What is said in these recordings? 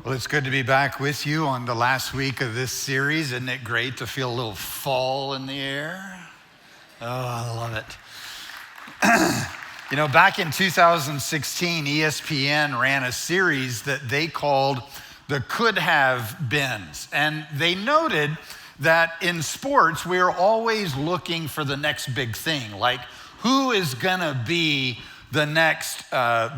Well, it's good to be back with you on the last week of this series. Isn't it great to feel a little fall in the air? Oh, I love it. Back in 2016, ESPN ran a series that they called the Could Have Beens. And they noted that in sports, we're always looking for the next big thing, like who is gonna be the next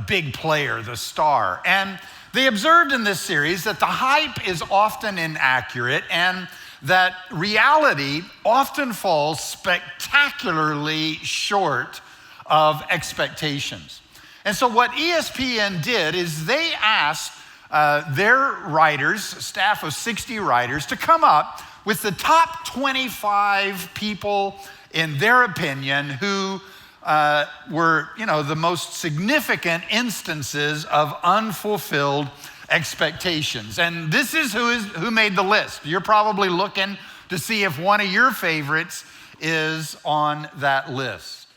big player, the star. And they observed in this series that the hype is often inaccurate and that reality often falls spectacularly short of expectations. And so what ESPN did is they asked their writers, a staff of 60 writers, to come up with the top 25 people, in their opinion, who were, the most significant instances of unfulfilled expectations. And this is who made the list. You're probably looking to see if one of your favorites is on that list.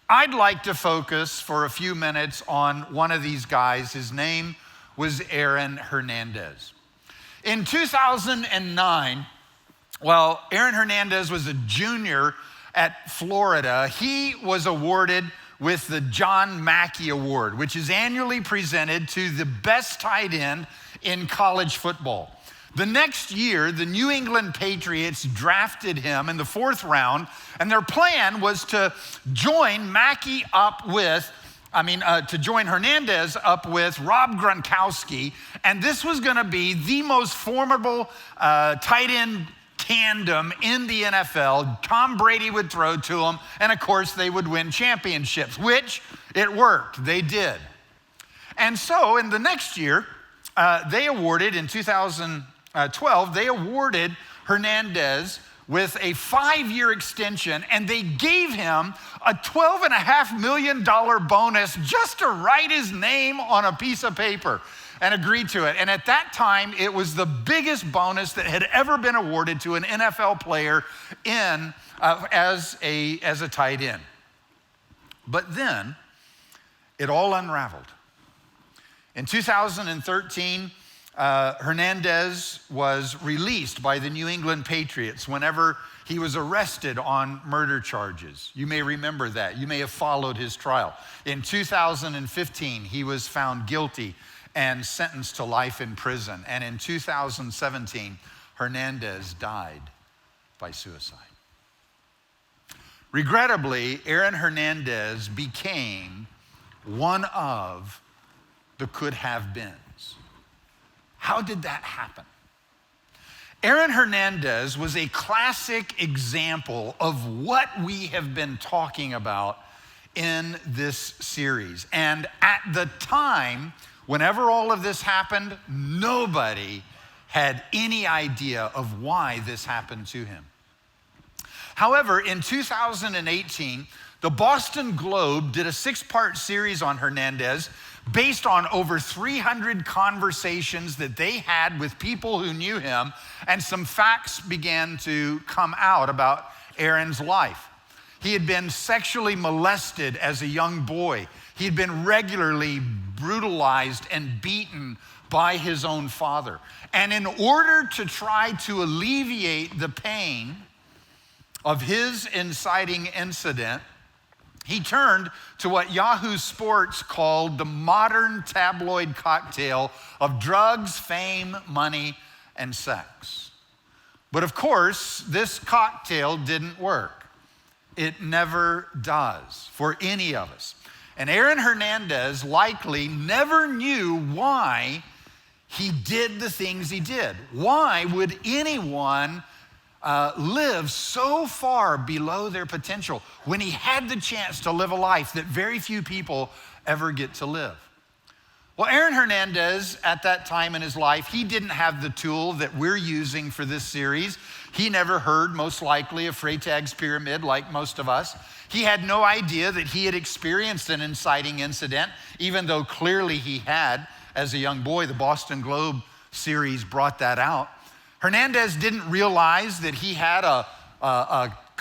I'd like to focus for a few minutes on one of these guys. His name was Aaron Fernandez. In 2009, Aaron Fernandez was a junior at Florida. He was awarded with the John Mackey Award, which is annually presented to the best tight end in college football. The next year, the New England Patriots drafted him in the 4th round, and their plan was to join Hernandez up with Rob Gronkowski, and this was gonna be the most formidable tight end tandem in the NFL. Tom Brady would throw to them, and of course they would win championships, which it worked, they did. And so in the next year, in 2012, they awarded Hernandez with a 5-year extension, and they gave him a $12.5 million bonus just to write his name on a piece of paper and agreed to it. And at that time, it was the biggest bonus that had ever been awarded to an NFL player as a tight end. But then, it all unraveled. In 2013, Hernandez was released by the New England Patriots whenever he was arrested on murder charges. You may remember that. You may have followed his trial. In 2015, he was found guilty and sentenced to life in prison. And in 2017, Hernandez died by suicide. Regrettably, Aaron Fernandez became one of the could have beens. How did that happen? Aaron Fernandez was a classic example of what we have been talking about in this series. And at the time, whenever all of this happened, nobody had any idea of why this happened to him. However, in 2018, the Boston Globe did a 6-part series on Hernandez based on over 300 conversations that they had with people who knew him, and some facts began to come out about Aaron's life. He had been sexually molested as a young boy. He had been regularly brutalized and beaten by his own father. And in order to try to alleviate the pain of his inciting incident, he turned to what Yahoo Sports called the modern tabloid cocktail of drugs, fame, money, and sex. But of course, this cocktail didn't work. It never does for any of us. And Aaron Fernandez likely never knew why he did the things he did. Why would anyone live so far below their potential when he had the chance to live a life that very few people ever get to live? Well, Aaron Fernandez, at that time in his life, he didn't have the tool that we're using for this series. He never heard, most likely, of Freytag's pyramid like most of us. He had no idea that he had experienced an inciting incident, even though clearly he had as a young boy. The Boston Globe series brought that out. Hernandez didn't realize that he had a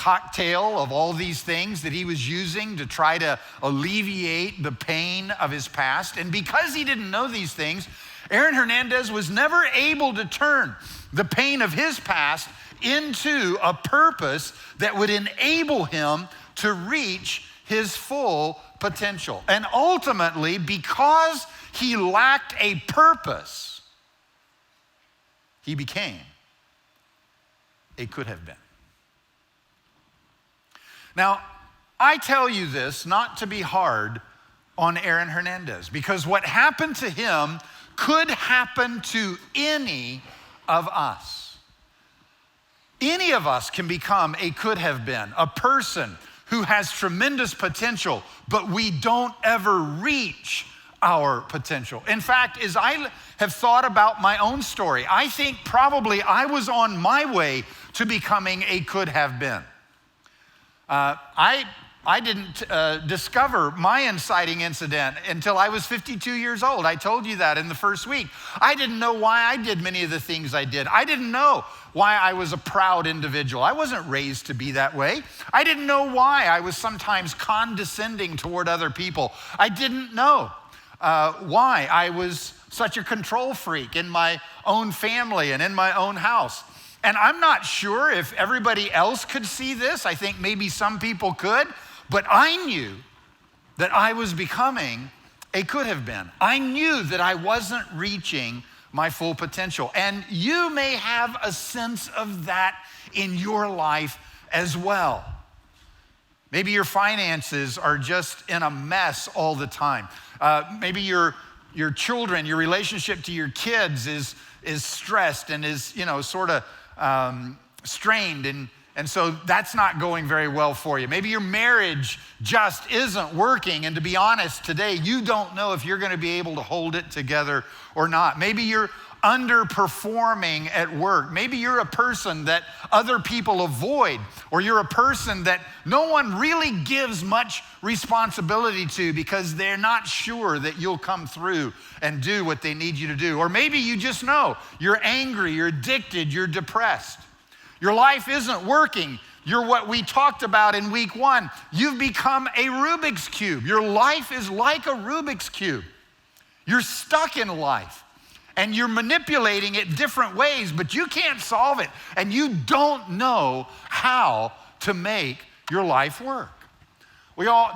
cocktail of all these things that he was using to try to alleviate the pain of his past. And because he didn't know these things, Aaron Hernandez was never able to turn the pain of his past into a purpose that would enable him to reach his full potential. And ultimately, because he lacked a purpose, he became a could have been. Now, I tell you this not to be hard on Aaron Hernandez, because what happened to him could happen to any of us. Any of us can become a could have been, a person who has tremendous potential, but we don't ever reach our potential. In fact, as I have thought about my own story, I think probably I was on my way to becoming a could have been. I didn't discover my inciting incident until I was 52 years old. I told you that in the first week. I didn't know why I did many of the things I did. I didn't know why I was a proud individual. I wasn't raised to be that way. I didn't know why I was sometimes condescending toward other people. I didn't know why I was such a control freak in my own family and in my own house. And I'm not sure if everybody else could see this. I think maybe some people could, but I knew that I was becoming a could have been. I knew that I wasn't reaching my full potential. And you may have a sense of that in your life as well. Maybe your finances are just in a mess all the time. Maybe your children, your relationship to your kids is stressed and is, sort of strained, and so that's not going very well for you. Maybe your marriage just isn't working, and to be honest, today you don't know if you're going to be able to hold it together or not. Maybe you're underperforming at work. Maybe you're a person that other people avoid, or you're a person that no one really gives much responsibility to because they're not sure that you'll come through and do what they need you to do. Or maybe you just know you're angry, you're addicted, you're depressed. Your life isn't working. You're what we talked about in week 1. You've become a Rubik's Cube. Your life is like a Rubik's Cube. You're stuck in life. And you're manipulating it different ways, but you can't solve it. And you don't know how to make your life work.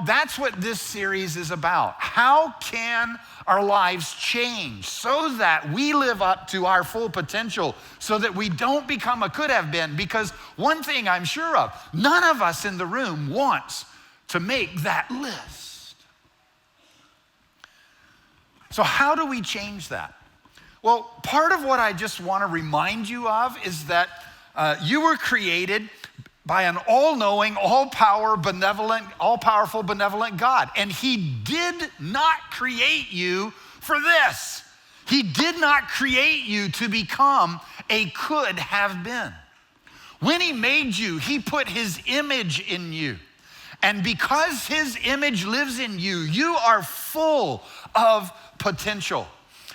That's what this series is about. How can our lives change so that we live up to our full potential, so that we don't become a could have been? Because one thing I'm sure of, none of us in the room wants to make that list. So how do we change that? Well, part of what I just want to remind you of is that you were created by an all-knowing, all-powerful, benevolent God. And he did not create you for this. He did not create you to become a could have been. When he made you, he put his image in you. And because his image lives in you, you are full of potential.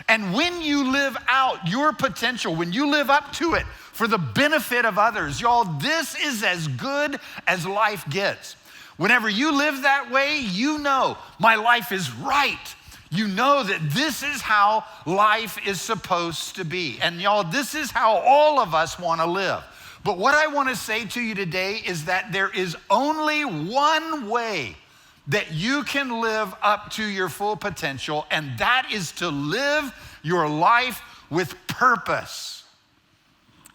And when you live out your potential, when you live up to it for the benefit of others, y'all, this is as good as life gets. Whenever you live that way, you know my life is right. You know that this is how life is supposed to be. And y'all, this is how all of us want to live. But what I want to say to you today is that there is only one way that you can live up to your full potential, and that is to live your life with purpose.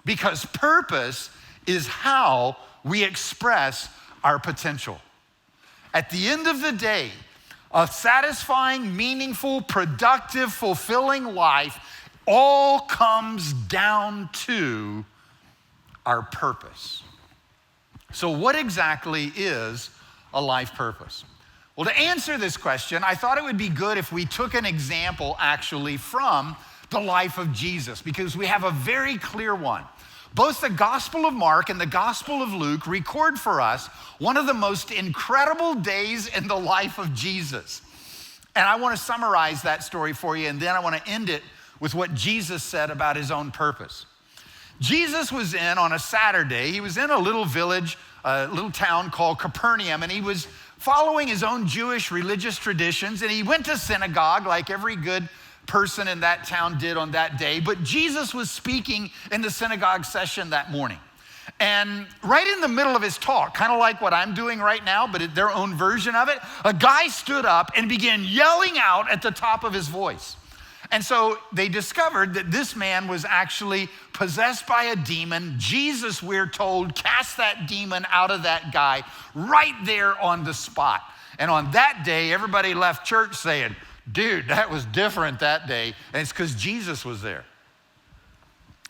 Because purpose is how we express our potential. At the end of the day, a satisfying, meaningful, productive, fulfilling life all comes down to our purpose. So what exactly is a life purpose? Well, to answer this question, I thought it would be good if we took an example actually from the life of Jesus, because we have a very clear one. Both the Gospel of Mark and the Gospel of Luke record for us one of the most incredible days in the life of Jesus. And I want to summarize that story for you, and then I want to end it with what Jesus said about his own purpose. Jesus was on a Saturday, he was in a little village, a little town called Capernaum, and he was following his own Jewish religious traditions, and he went to synagogue like every good person in that town did on that day. But Jesus was speaking in the synagogue session that morning. And right in the middle of his talk, kind of like what I'm doing right now, but their own version of it, a guy stood up and began yelling out at the top of his voice. And so they discovered that this man was actually possessed by a demon. Jesus, we're told, cast that demon out of that guy right there on the spot. And on that day, everybody left church saying, dude, that was different that day. And it's because Jesus was there.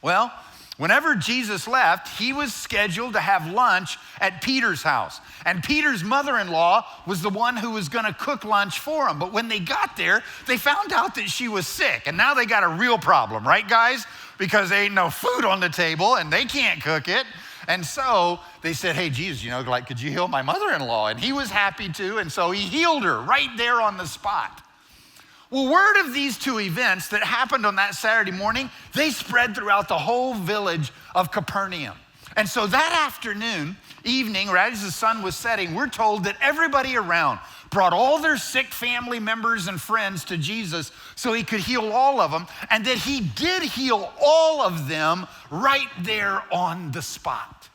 Well, whenever Jesus left, he was scheduled to have lunch at Peter's house. And Peter's mother-in-law was the one who was gonna cook lunch for him. But when they got there, they found out that she was sick. And now they got a real problem, right, guys? Because there ain't no food on the table and they can't cook it. And so they said, hey, Jesus, could you heal my mother-in-law? And he was happy to, and so he healed her right there on the spot. Well, word of these two events that happened on that Saturday morning, they spread throughout the whole village of Capernaum. And so that evening, right as the sun was setting, we're told that everybody around brought all their sick family members and friends to Jesus so he could heal all of them, and that he did heal all of them right there on the spot.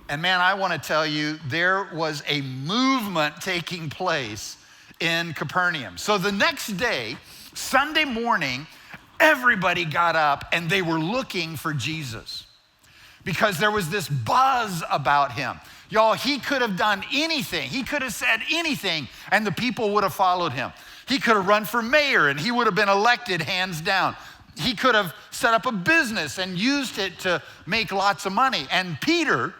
And man, I want to tell you, there was a movement taking place in Capernaum. So the next day, Sunday morning, everybody got up and they were looking for Jesus because there was this buzz about him. Y'all, he could have done anything. He could have said anything and the people would have followed him. He could have run for mayor and he would have been elected hands down. He could have set up a business and used it to make lots of money. And Peter,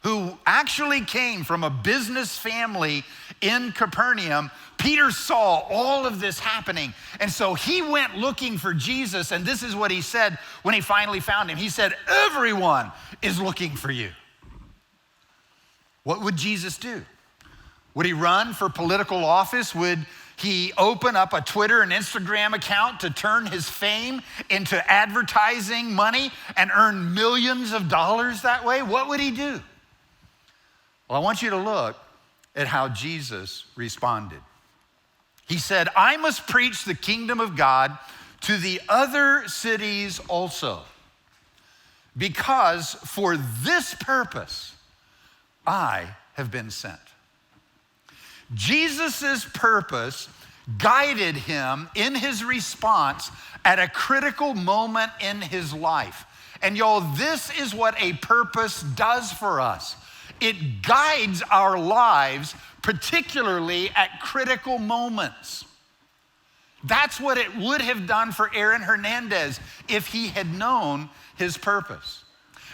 who actually came from a business family in Capernaum, Peter saw all of this happening. And so he went looking for Jesus. And this is what he said when he finally found him. He said, everyone is looking for you. What would Jesus do? Would he run for political office? Would he open up a Twitter and Instagram account to turn his fame into advertising money and earn millions of dollars that way? What would he do? Well, I want you to look at how Jesus responded. He said, I must preach the kingdom of God to the other cities also, because for this purpose I have been sent. Jesus's purpose guided him in his response at a critical moment in his life. And y'all, this is what a purpose does for us. It guides our lives, particularly at critical moments. That's what it would have done for Aaron Hernandez if he had known his purpose.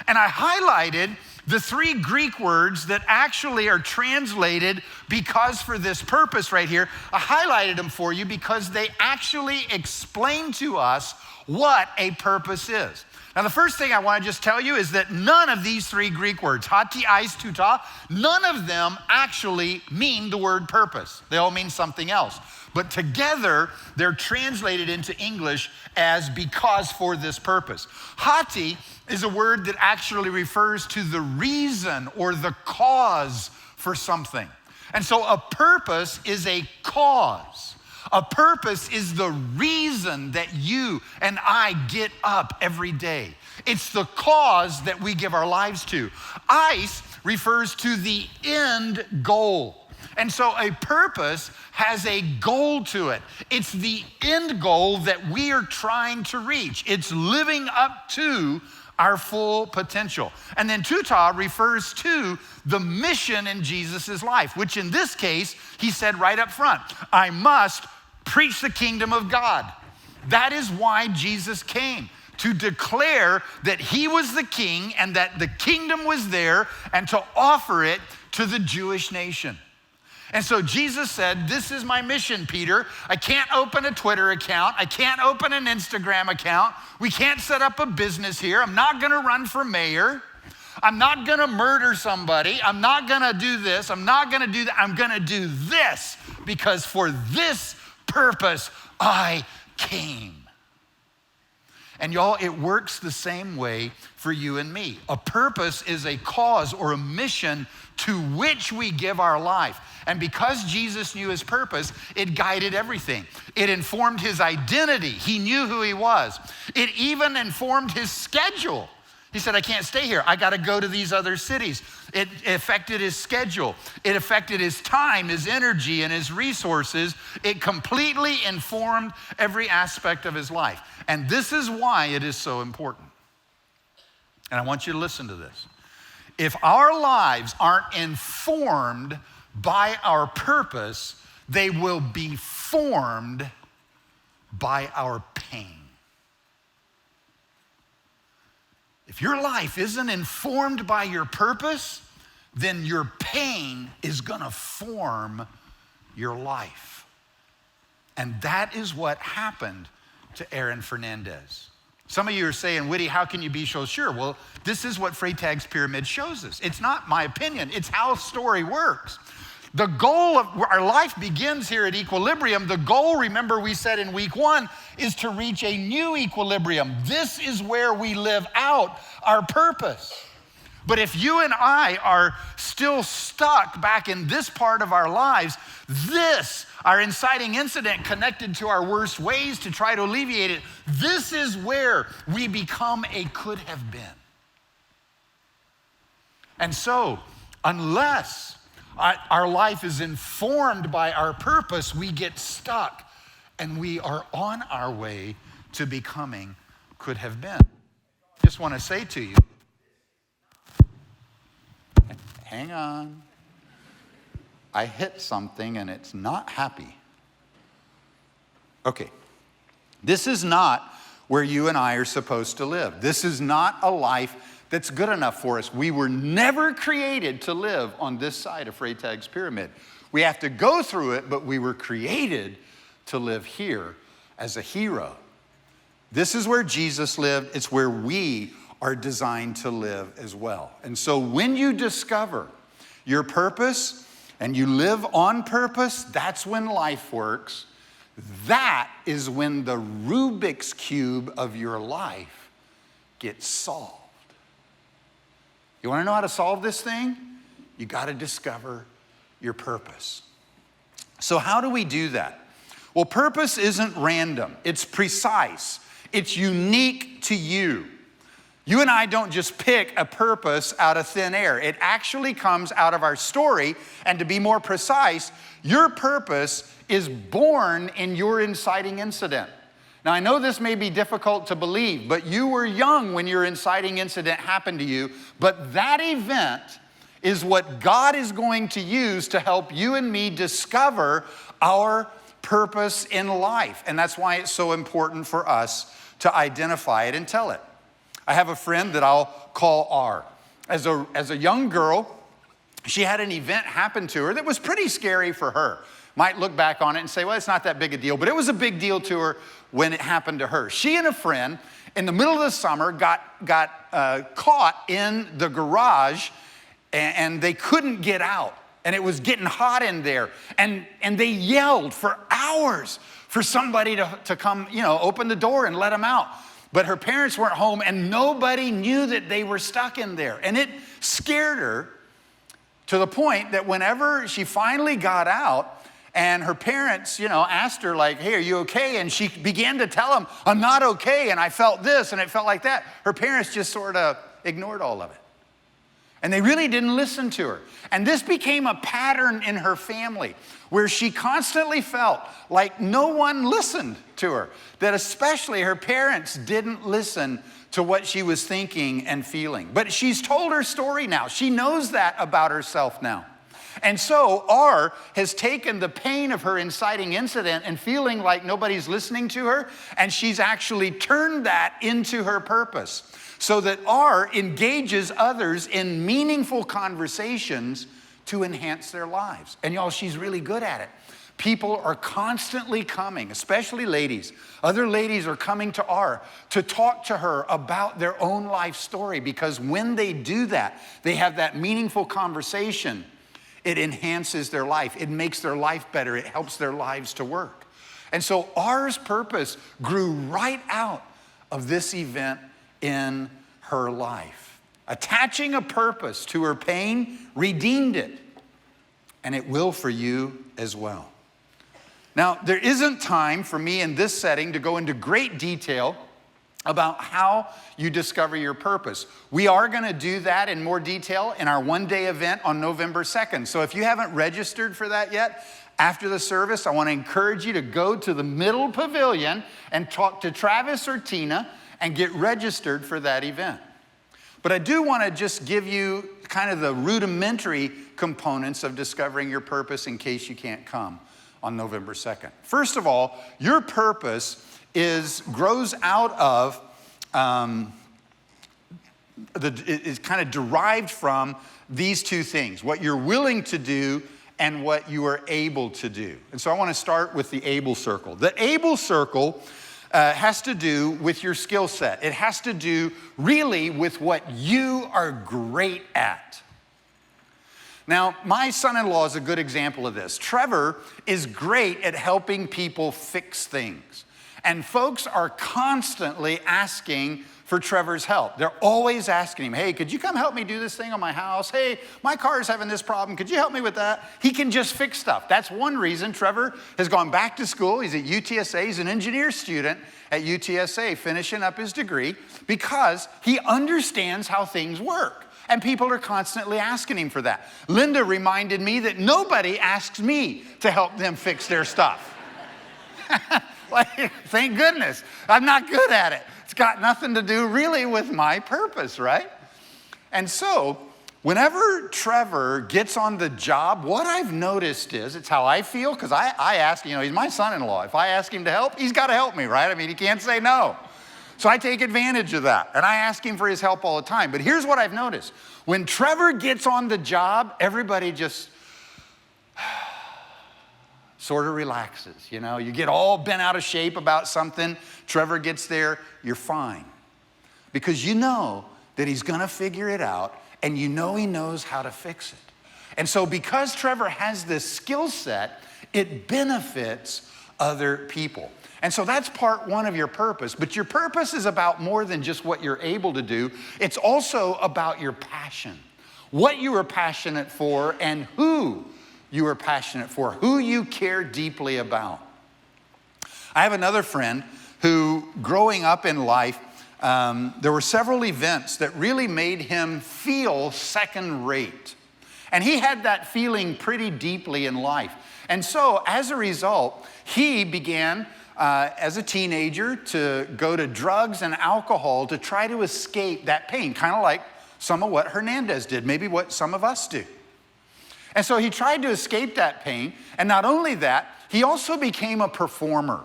And I highlighted the three Greek words that actually are translated because for this purpose right here. I highlighted them for you because they actually explain to us what a purpose is. Now, the first thing I want to just tell you is that none of these three Greek words, hati, eis, tuta, none of them actually mean the word purpose. They all mean something else. But together, they're translated into English as because for this purpose. Hati is a word that actually refers to the reason or the cause for something. And so a purpose is a cause. A purpose is the reason that you and I get up every day. It's the cause that we give our lives to. Eis refers to the end goal. And so a purpose has a goal to it. It's the end goal that we are trying to reach. It's living up to our full potential. And then tuta refers to the mission in Jesus's life, which in this case, he said right up front, I must preach the kingdom of God. That is why Jesus came, to declare that he was the king and that the kingdom was there and to offer it to the Jewish nation. And so Jesus said, this is my mission, Peter. I can't open a Twitter account. I can't open an Instagram account. We can't set up a business here. I'm not gonna run for mayor. I'm not gonna murder somebody. I'm not gonna do this. I'm not gonna do that. I'm gonna do this because for this purpose I came. And y'all, it works the same way for you and me. A purpose is a cause or a mission to which we give our life. And because Jesus knew his purpose, it guided everything. It informed his identity. He knew who he was. It even informed his schedule. He said, I can't stay here. I got to go to these other cities. It affected his schedule. It affected his time, his energy, and his resources. It completely informed every aspect of his life. And this is why it is so important. And I want you to listen to this. If our lives aren't informed by our purpose, they will be formed by our pain. If your life isn't informed by your purpose, then your pain is gonna form your life. And that is what happened to Aaron Fernandez. Some of you are saying, Witte, how can you be so sure? Well, this is what Freytag's pyramid shows us. It's not my opinion, it's how story works. The goal of our life begins here at equilibrium. The goal, remember we said in week 1, is to reach a new equilibrium. This is where we live out our purpose. But if you and I are still stuck back in this part of our lives, our inciting incident connected to our worst ways to try to alleviate it, this is where we become a could have been. And so, unless our life is informed by our purpose, we get stuck and we are on our way to becoming could have been. I just want to say to you, hang on. I hit something and it's not happy. Okay. This is not where you and I are supposed to live. This is not a life that's good enough for us. We were never created to live on this side of Freytag's pyramid. We have to go through it, but we were created to live here as a hero. This is where Jesus lived. It's where we are designed to live as well. And so when you discover your purpose and you live on purpose, that's when life works. That is when the Rubik's Cube of your life gets solved. You want to know how to solve this thing? You got to discover your purpose. So how do we do that? Well, purpose isn't random. It's precise. It's unique to you. You and I don't just pick a purpose out of thin air. It actually comes out of our story. And to be more precise, your purpose is born in your inciting incident. Now, I know this may be difficult to believe, but you were young when your inciting incident happened to you. But that event is what God is going to use to help you and me discover our purpose in life. And that's why it's so important for us to identify it and tell it. I have a friend that I'll call R. As a young girl, she had an event happen to her that was pretty scary for her. Might look back on it and say, well, it's not that big a deal, but it was a big deal to her when it happened to her. She and a friend in the middle of the summer got caught in the garage and they couldn't get out. And it was getting hot in there. And they yelled for hours for somebody to come, open the door and let them out. But her parents weren't home and nobody knew that they were stuck in there. And it scared her to the point that whenever she finally got out and her parents, asked her like, hey, are you okay? And she began to tell them, I'm not okay. And I felt this and it felt like that. Her parents just sort of ignored all of it. And they really didn't listen to her. And this became a pattern in her family where she constantly felt like no one listened to her, that especially her parents didn't listen to what she was thinking and feeling. But she's told her story now. She knows that about herself now. And so R has taken the pain of her inciting incident and feeling like nobody's listening to her, and she's actually turned that into her purpose so that R engages others in meaningful conversations to enhance their lives. And y'all, she's really good at it. People are constantly coming, especially ladies. Other ladies are coming to R to talk to her about their own life story, because when they do that, they have that meaningful conversation. It enhances their life. It makes their life better. It helps their lives to work. And so R's purpose grew right out of this event in her life. attaching a purpose to her pain, redeemed it. And it will for you as well. Now, there isn't time for me in this setting to go into great detail about how you discover your purpose. We are going to do that in more detail in our one-day event on November 2nd. So if you haven't registered for that yet, after the service, I want to encourage you to go to the middle pavilion and talk to Travis or Tina and get registered for that event. But I do want to just give you kind of the rudimentary components of discovering your purpose in case you can't come on November 2nd. First of all, your purpose grows out of, is kind of derived from these two things, what you're willing to do and what you are able to do. And so I want to start with the able circle. The able circle has to do with your skill set. It has to do really with what you are great at. Now, my son-in-law is a good example of this. Trevor is great at helping people fix things. And folks are constantly asking for Trevor's help. They're always asking him, hey, could you come help me do this thing on my house? Hey, my car is having this problem. Could you help me with that? He can just fix stuff. That's one reason Trevor has gone back to school. He's at UTSA. He's an engineer student at UTSA, finishing up his degree, because he understands how things work. And people are constantly asking him for that. Linda reminded me that nobody asks me to help them fix their stuff. Like, thank goodness. I'm not good at it. It's got nothing to do really with my purpose, right? And so, whenever Trevor gets on the job, what I've noticed is, it's how I feel, because I ask, he's my son-in-law. If I ask him to help, he's got to help me, right? I mean, he can't say no. So I take advantage of that, and I ask him for his help all the time. But here's what I've noticed. When Trevor gets on the job, everybody just sort of relaxes, You get all bent out of shape about something. Trevor gets there, you're fine. Because you know that he's going to figure it out, and you know he knows how to fix it. And so because Trevor has this skill set, it benefits other people. And so that's part one of your purpose. But your purpose is about more than just what you're able to do. It's also about your passion, what you are passionate for and who you are passionate for, who you care deeply about. I have another friend who, growing up in life, there were several events that really made him feel second rate. And he had that feeling pretty deeply in life. And so, as a result, he began as a teenager to go to drugs and alcohol to try to escape that pain, kind of like some of what Hernandez did, maybe what some of us do. And so he tried to escape that pain, and not only that, he also became a performer,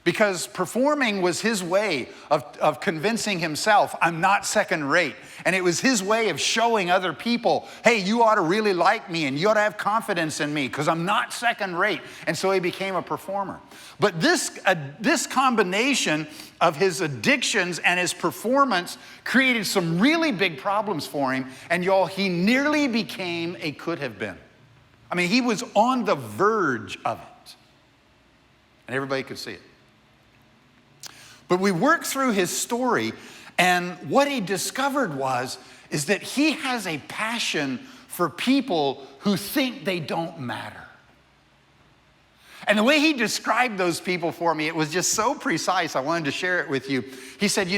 because performing was his way of convincing himself, I'm not second rate. And it was his way of showing other people, hey, you ought to really like me and you ought to have confidence in me because I'm not second rate. And so he became a performer. But this combination of his addictions and his performance created some really big problems for him. And y'all, he nearly became a could have been. I mean, he was on the verge of it. And everybody could see it. But we worked through his story, and what he discovered is that he has a passion for people who think they don't matter. And the way he described those people for me, it was just so precise, I wanted to share it with you. He said,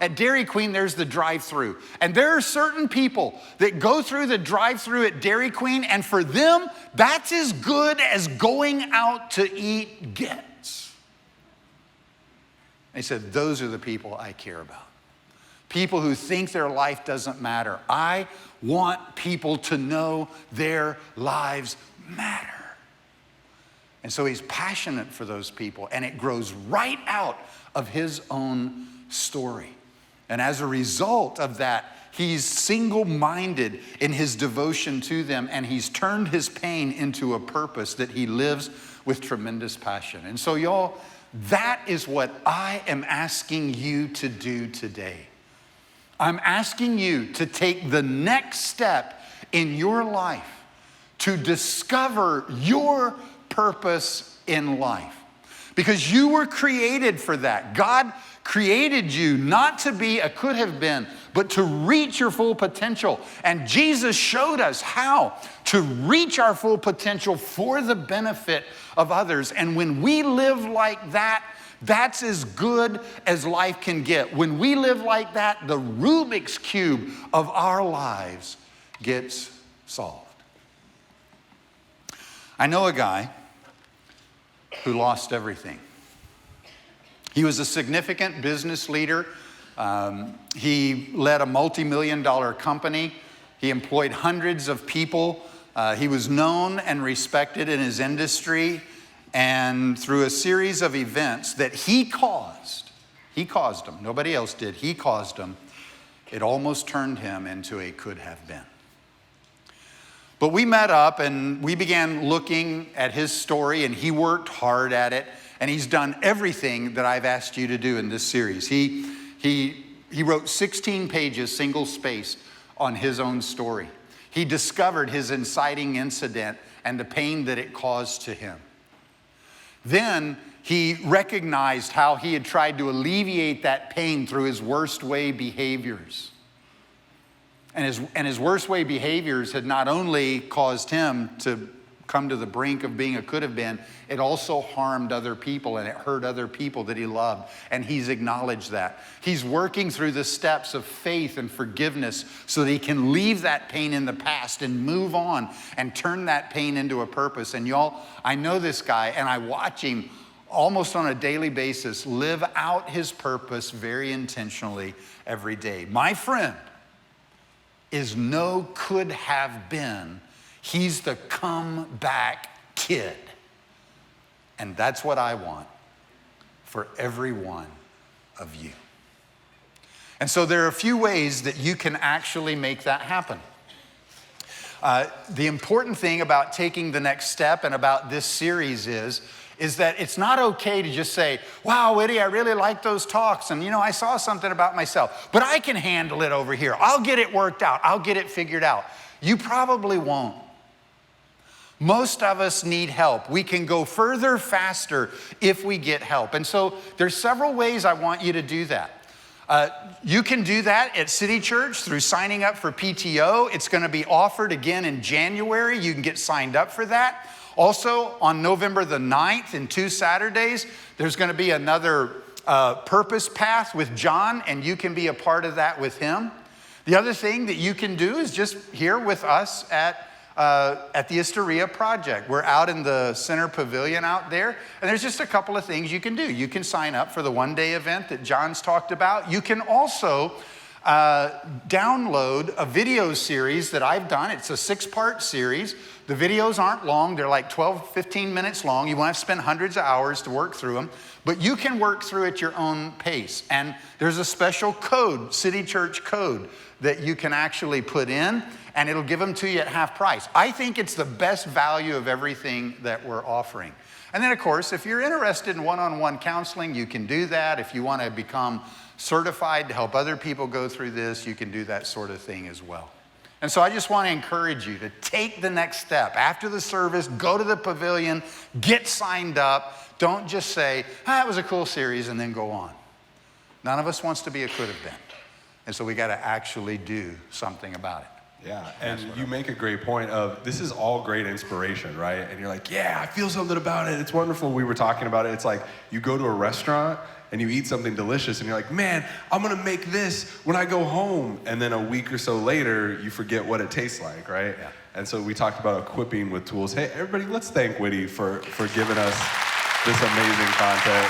at Dairy Queen, there's the drive-thru. And there are certain people that go through the drive-thru at Dairy Queen, and for them, that's as good as going out to eat gets. He said, those are the people I care about. People who think their life doesn't matter. I want people to know their lives matter. And so he's passionate for those people, and it grows right out of his own story. And as a result of that, he's single-minded in his devotion to them, and he's turned his pain into a purpose that he lives with tremendous passion. And so, y'all, that is what I am asking you to do today. I'm asking you to take the next step in your life to discover your purpose in life. Because you were created for that. God created you not to be a could have been, but to reach your full potential. And Jesus showed us how to reach our full potential for the benefit of others. And when we live like that, that's as good as life can get. When we live like that, the Rubik's Cube of our lives gets solved. I know a guy who lost everything. He was a significant business leader. He led a multi-million-dollar company. He employed hundreds of people. He was known and respected in his industry. And through a series of events that he caused them. Nobody else did. He caused them. It almost turned him into a could have been. But we met up and we began looking at his story, and he worked hard at it. And he's done everything that I've asked you to do in this series. He wrote 16 pages, single-spaced, on his own story. He discovered his inciting incident and the pain that it caused to him. Then he recognized how he had tried to alleviate that pain through his worst way behaviors. And his worst way behaviors had not only caused him to come to the brink of being a could have been, it also harmed other people and it hurt other people that he loved. And he's acknowledged that. He's working through the steps of faith and forgiveness so that he can leave that pain in the past and move on and turn that pain into a purpose. And y'all, I know this guy and I watch him almost on a daily basis live out his purpose very intentionally every day. My friend is no could have been. He's the comeback kid. And that's what I want for every one of you. And so there are a few ways that you can actually make that happen. The important thing about taking the next step and about this series is that it's not okay to just say, wow, Witte, I really like those talks. And I saw something about myself, but I can handle it over here. I'll get it worked out. I'll get it figured out. You probably won't. Most of us need help. We can go further faster if we get help. And so there's several ways I want you to do that. You can do that at City Church through signing up for PTO. It's going to be offered again in January. You can get signed up for that. Also, on November the 9th, in 2 Saturdays, there's going to be another Purpose Path with John, and you can be a part of that with him. The other thing that you can do is just here with us at the Istoria project. We're out in the center pavilion out there, and there's just a couple of things you can do. You can sign up for the one-day event that John's talked about. You can also download a video series that I've done. It's a 6-part series. The videos aren't long. They're like 12, 15 minutes long. You won't have to spend hundreds of hours to work through them, but you can work through at your own pace. And there's a special code, City Church code, that you can actually put in, and it'll give them to you at half price. I think it's the best value of everything that we're offering. And then, of course, if you're interested in one-on-one counseling, you can do that. If you want to become certified to help other people go through this, you can do that sort of thing as well. And so I just want to encourage you to take the next step. After the service, go to the pavilion, get signed up. Don't just say, it was a cool series, and then go on. None of us wants to be a could have been. And so we got to actually do something about it. Yeah, and you make a great point of, this is all great inspiration, right? And you're like, yeah, I feel something about it. It's wonderful. We were talking about it. It's like you go to a restaurant and you eat something delicious and you're like, man, I'm gonna make this when I go home. And then a week or so later, you forget what it tastes like, right? Yeah. And so we talked about equipping with tools. Hey, everybody, let's thank Witte for giving us this amazing content.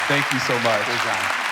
Thank you so much. Good job.